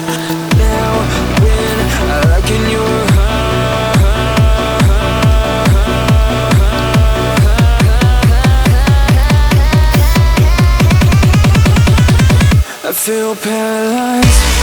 now when like in your I feel paralyzed.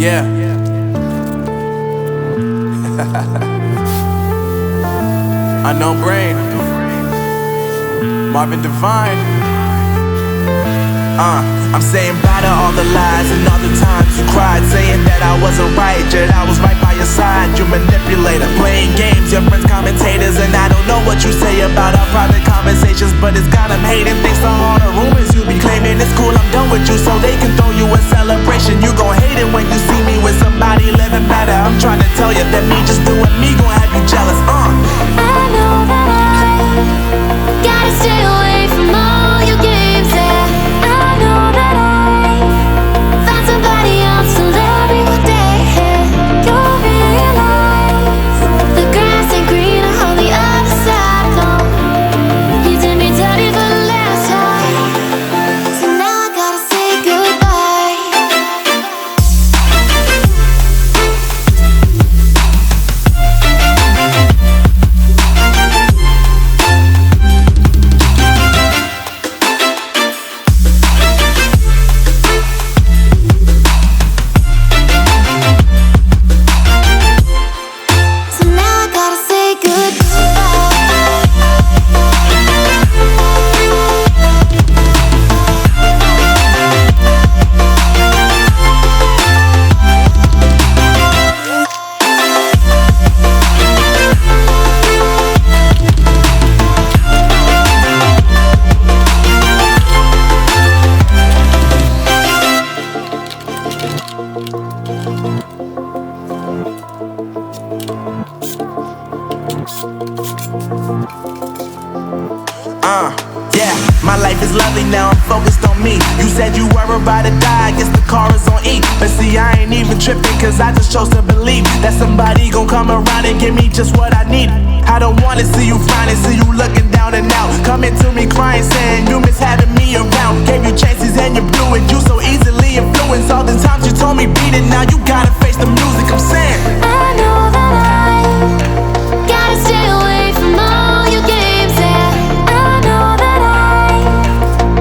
Yeah. Unknown Brain, Marvin Divine. I'm saying bye to all the lies and all the times you cried, saying that I wasn't right, yet I was right by your side. You manipulator, playing games, your friends commentators, and I don't know what you say about our private conversations, but it's got them hating. Thanks to all the rumors you be claiming. It's cool, I'm done with you, so they can throw you a celebration. You gon' hate it when you see me with somebody living better. I'm trying to tell you that me just doing me gon' have you jealous. I know that I gotta stay away from all your games, yeah. I know that I found somebody else to love me one day, yeah. You'll realize the grass ain't greener on the other side, no. You did me dirty for the last time, so now I gotta say goodbye. So now I gotta say goodbye. Yeah, my life is lovely now, I'm focused on me. You said you were about to die, I guess the car is on E. But see, I ain't even tripping, cause I just chose to believe that somebody gon' come around and give me just what I need. I don't wanna see you finding, see you looking down and out, coming to me crying, saying you miss having me around. Gave you chances and you blew it, you so easily influenced. All the times you told me beat it, now you gotta face the music. I'm saying I know that I gotta stay away from all your games, yeah. I know that I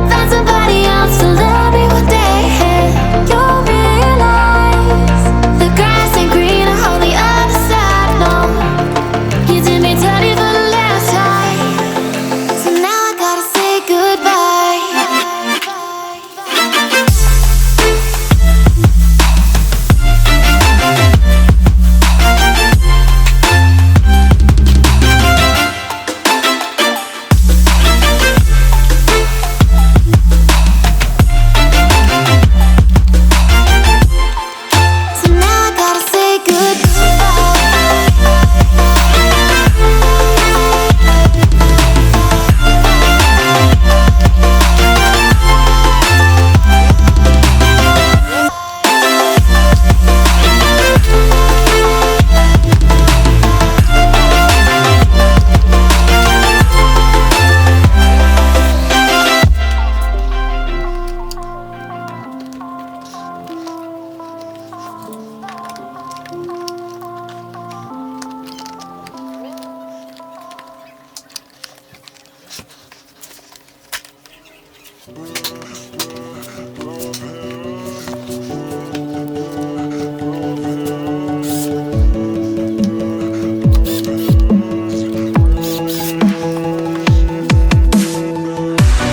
found somebody else to love me one day, yeah. You'll realize the grass ain't greener on the other side, no. You did me dirty for the last time, so now I gotta say goodbye. So now I gotta say goodbye.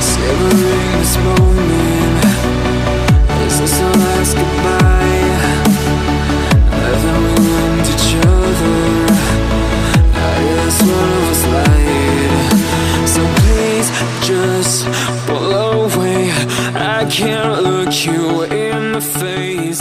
savoring this moment. Is this our last goodbye? Haven't we learned each other? I guess one of us lied. So please just pull away. I can't look you in the face.